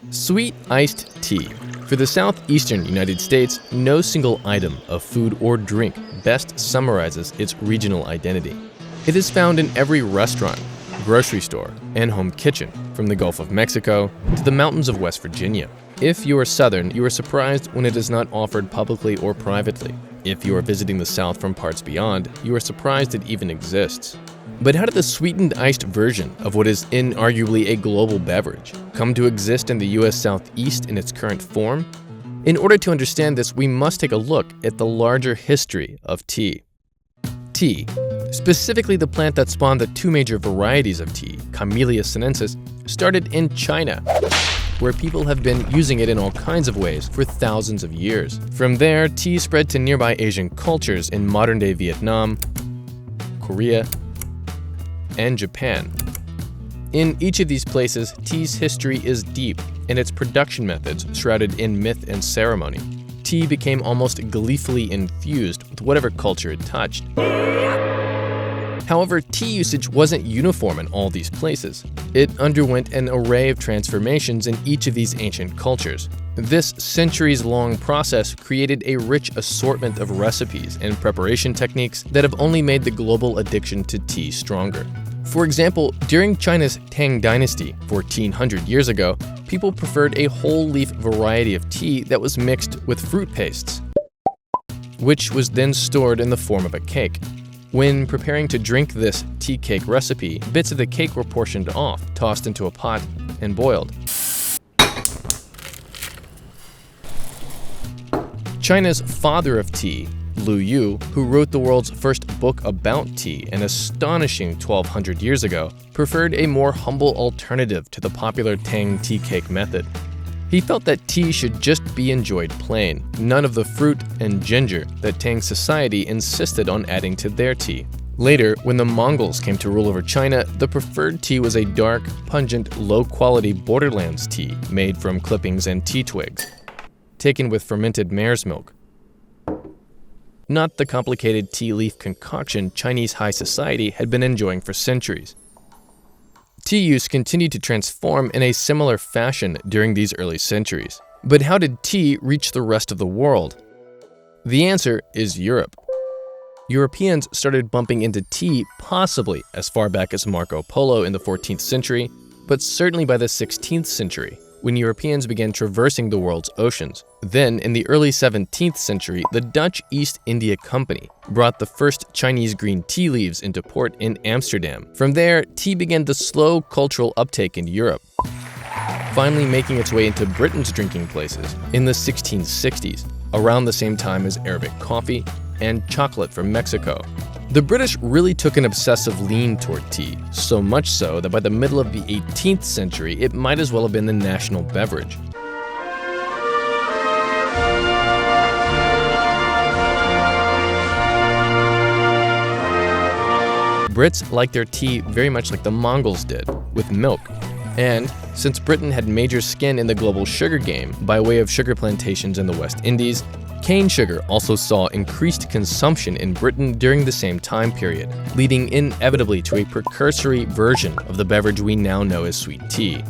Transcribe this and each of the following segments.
Sweet iced tea. For the southeastern United States, no single item of food or drink best summarizes its regional identity. It is found in every restaurant, grocery store, and home kitchen, from the Gulf of Mexico to the mountains of West Virginia. If you are Southern, you are surprised when it is not offered publicly or privately. If you are visiting the South from parts beyond, you are surprised it even exists. But how did the sweetened iced version of what is inarguably a global beverage come to exist in the US Southeast in its current form? In order to understand this, we must take a look at the larger history of tea. Tea, specifically the plant that spawned the two major varieties of tea, Camellia sinensis, started in China, where people have been using it in all kinds of ways for thousands of years. From there, tea spread to nearby Asian cultures in modern-day Vietnam, Korea, and Japan. In each of these places, tea's history is deep, and its production methods shrouded in myth and ceremony. Tea became almost gleefully infused with whatever culture it touched. However, tea usage wasn't uniform in all these places. It underwent an array of transformations in each of these ancient cultures. This centuries-long process created a rich assortment of recipes and preparation techniques that have only made the global addiction to tea stronger. For example, during China's Tang Dynasty 1400 years ago, people preferred a whole-leaf variety of tea that was mixed with fruit pastes, which was then stored in the form of a cake. When preparing to drink this tea cake recipe, bits of the cake were portioned off, tossed into a pot, and boiled. China's father of tea, Lu Yu, who wrote the world's first book about tea an astonishing 1200 years ago, preferred a more humble alternative to the popular Tang tea cake method. He felt that tea should just be enjoyed plain, none of the fruit and ginger that Tang society insisted on adding to their tea. Later, when the Mongols came to rule over China, the preferred tea was a dark, pungent, low-quality borderlands tea made from clippings and tea twigs, taken with fermented mare's milk. Not the complicated tea leaf concoction Chinese high society had been enjoying for centuries. Tea use continued to transform in a similar fashion during these early centuries. But how did tea reach the rest of the world? The answer is Europe. Europeans started bumping into tea possibly as far back as Marco Polo in the 14th century, but certainly by the 16th century, when Europeans began traversing the world's oceans. Then, in the early 17th century, the Dutch East India Company brought the first Chinese green tea leaves into port in Amsterdam. From there, tea began the slow cultural uptake in Europe, finally making its way into Britain's drinking places in the 1660s, around the same time as Arabic coffee and chocolate from Mexico. The British really took an obsessive lean toward tea, so much so that by the middle of the 18th century, it might as well have been the national beverage. Brits liked their tea very much like the Mongols did, with milk. And since Britain had major skin in the global sugar game by way of sugar plantations in the West Indies, cane sugar also saw increased consumption in Britain during the same time period, leading inevitably to a precursory version of the beverage we now know as sweet tea.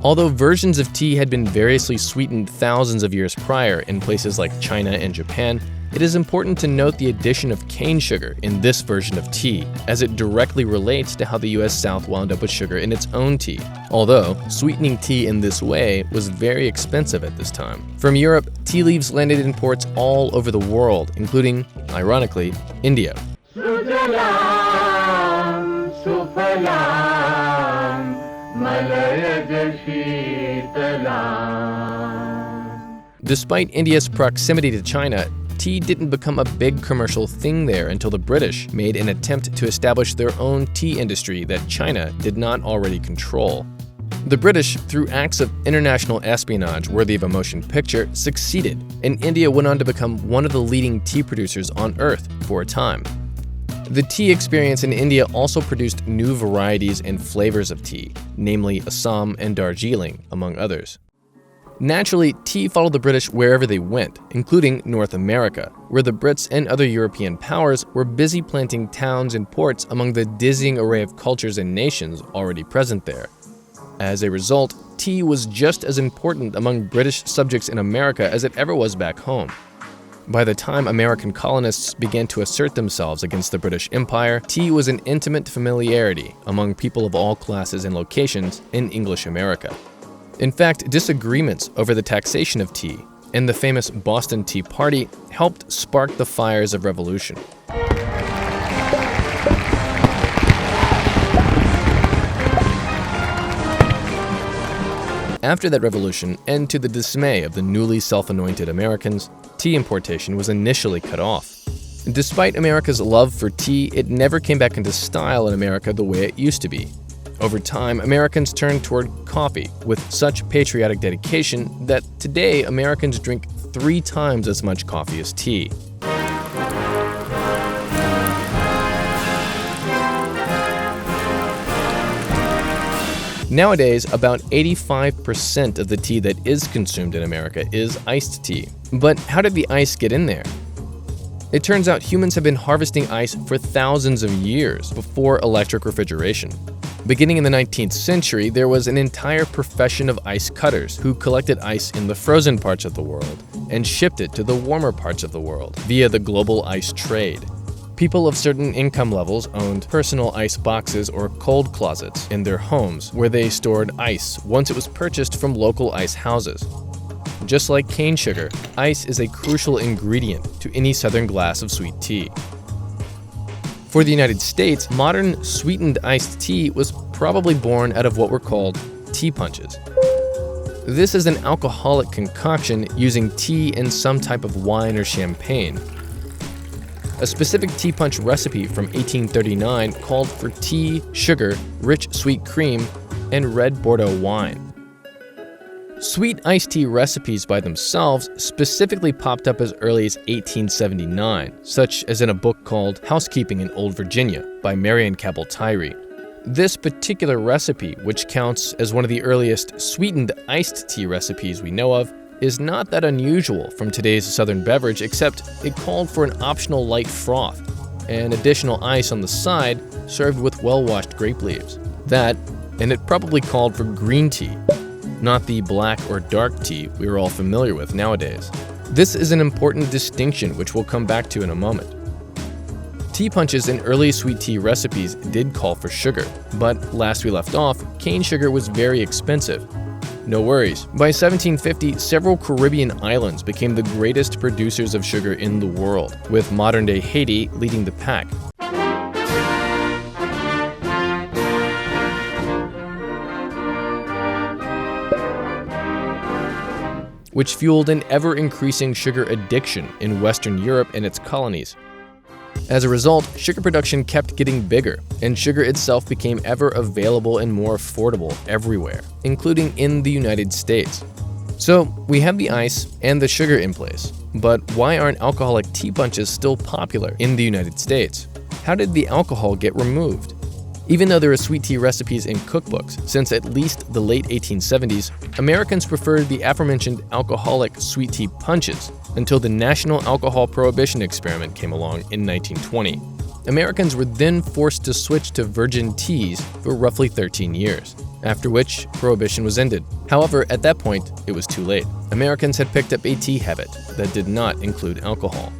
Although versions of tea had been variously sweetened thousands of years prior in places like China and Japan, it is important to note the addition of cane sugar in this version of tea, as it directly relates to how the US South wound up with sugar in its own tea. Although, sweetening tea in this way was very expensive at this time. From Europe, tea leaves landed in ports all over the world, including, ironically, India. Despite India's proximity to China, tea didn't become a big commercial thing there until the British made an attempt to establish their own tea industry that China did not already control. The British, through acts of international espionage worthy of a motion picture, succeeded, and India went on to become one of the leading tea producers on Earth for a time. The tea experience in India also produced new varieties and flavors of tea, namely Assam and Darjeeling, among others. Naturally, tea followed the British wherever they went, including North America, where the Brits and other European powers were busy planting towns and ports among the dizzying array of cultures and nations already present there. As a result, tea was just as important among British subjects in America as it ever was back home. By the time American colonists began to assert themselves against the British Empire, tea was an intimate familiarity among people of all classes and locations in English America. In fact, disagreements over the taxation of tea and the famous Boston Tea Party helped spark the fires of revolution. After that revolution, and to the dismay of the newly self-anointed Americans, tea importation was initially cut off. Despite America's love for tea, it never came back into style in America the way it used to be. Over time, Americans turned toward coffee with such patriotic dedication that today Americans drink 3 times as much coffee as tea. Nowadays, about 85% of the tea that is consumed in America is iced tea. But how did the ice get in there? It turns out humans have been harvesting ice for thousands of years before electric refrigeration. Beginning in the 19th century, there was an entire profession of ice cutters who collected ice in the frozen parts of the world and shipped it to the warmer parts of the world via the global ice trade. People of certain income levels owned personal ice boxes or cold closets in their homes where they stored ice once it was purchased from local ice houses. Just like cane sugar, ice is a crucial ingredient to any southern glass of sweet tea. For the United States, modern sweetened iced tea was probably born out of what were called tea punches. This is an alcoholic concoction using tea and some type of wine or champagne. A specific tea punch recipe from 1839 called for tea, sugar, rich sweet cream, and red Bordeaux wine. Sweet iced tea recipes by themselves specifically popped up as early as 1879, such as in a book called Housekeeping in Old Virginia by Marion Cabell Tyree. This particular recipe, which counts as one of the earliest sweetened iced tea recipes we know of, is not that unusual from today's southern beverage, except it called for an optional light froth and additional ice on the side served with well-washed grape leaves. That, and it probably called for green tea, not the black or dark tea we are all familiar with nowadays. This is an important distinction which we'll come back to in a moment. Tea punches in early sweet tea recipes did call for sugar, but last we left off, cane sugar was very expensive. No worries. By 1750, several Caribbean islands became the greatest producers of sugar in the world, with modern-day Haiti leading the pack. Which fueled an ever-increasing sugar addiction in Western Europe and its colonies. As a result, sugar production kept getting bigger, and sugar itself became ever available and more affordable everywhere, including in the United States. So, we have the ice and the sugar in place, but why aren't alcoholic tea punches still popular in the United States? How did the alcohol get removed? Even though there are sweet tea recipes in cookbooks since at least the late 1870s, Americans preferred the aforementioned alcoholic sweet tea punches until the National Alcohol Prohibition experiment came along in 1920. Americans were then forced to switch to virgin teas for roughly 13 years, after which prohibition was ended. However, at that point, it was too late. Americans had picked up a tea habit that did not include alcohol.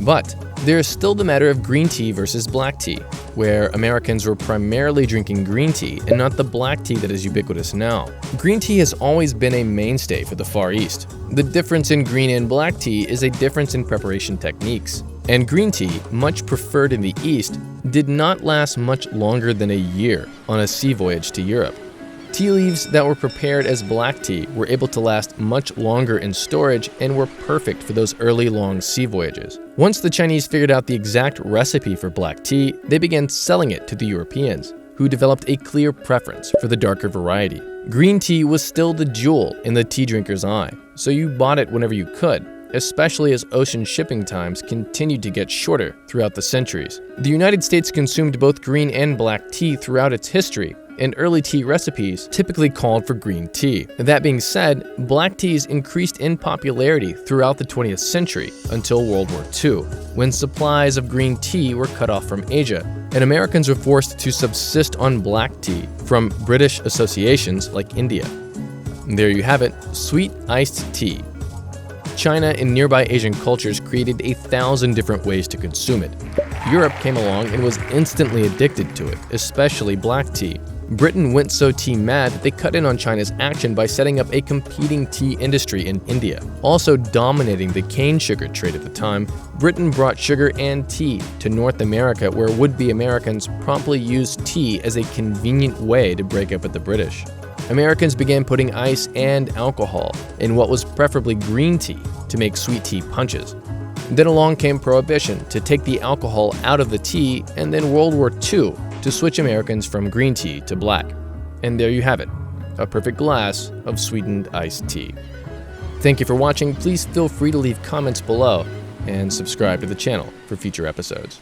But there is still the matter of green tea versus black tea, where Americans were primarily drinking green tea and not the black tea that is ubiquitous now. Green tea has always been a mainstay for the Far East. The difference in green and black tea is a difference in preparation techniques. And green tea, much preferred in the East, did not last much longer than a year on a sea voyage to Europe. Tea leaves that were prepared as black tea were able to last much longer in storage and were perfect for those early long sea voyages. Once the Chinese figured out the exact recipe for black tea, they began selling it to the Europeans, who developed a clear preference for the darker variety. Green tea was still the jewel in the tea drinker's eye, so you bought it whenever you could, especially as ocean shipping times continued to get shorter throughout the centuries. The United States consumed both green and black tea throughout its history, and early tea recipes typically called for green tea. That being said, black teas increased in popularity throughout the 20th century until World War II, when supplies of green tea were cut off from Asia, and Americans were forced to subsist on black tea from British associations like India. There you have it, sweet iced tea. China and nearby Asian cultures created 1,000 different ways to consume it. Europe came along and was instantly addicted to it, especially black tea. Britain went so tea mad that they cut in on China's action by setting up a competing tea industry in India. Also dominating the cane sugar trade at the time, Britain brought sugar and tea to North America, where would-be Americans promptly used tea as a convenient way to break up with the British. Americans began putting ice and alcohol in what was preferably green tea to make sweet tea punches. Then along came Prohibition to take the alcohol out of the tea, and then World War II to switch Americans from green tea to black. And there you have it, a perfect glass of sweetened iced tea. Thank you for watching. Please feel free to leave comments below and subscribe to the channel for future episodes.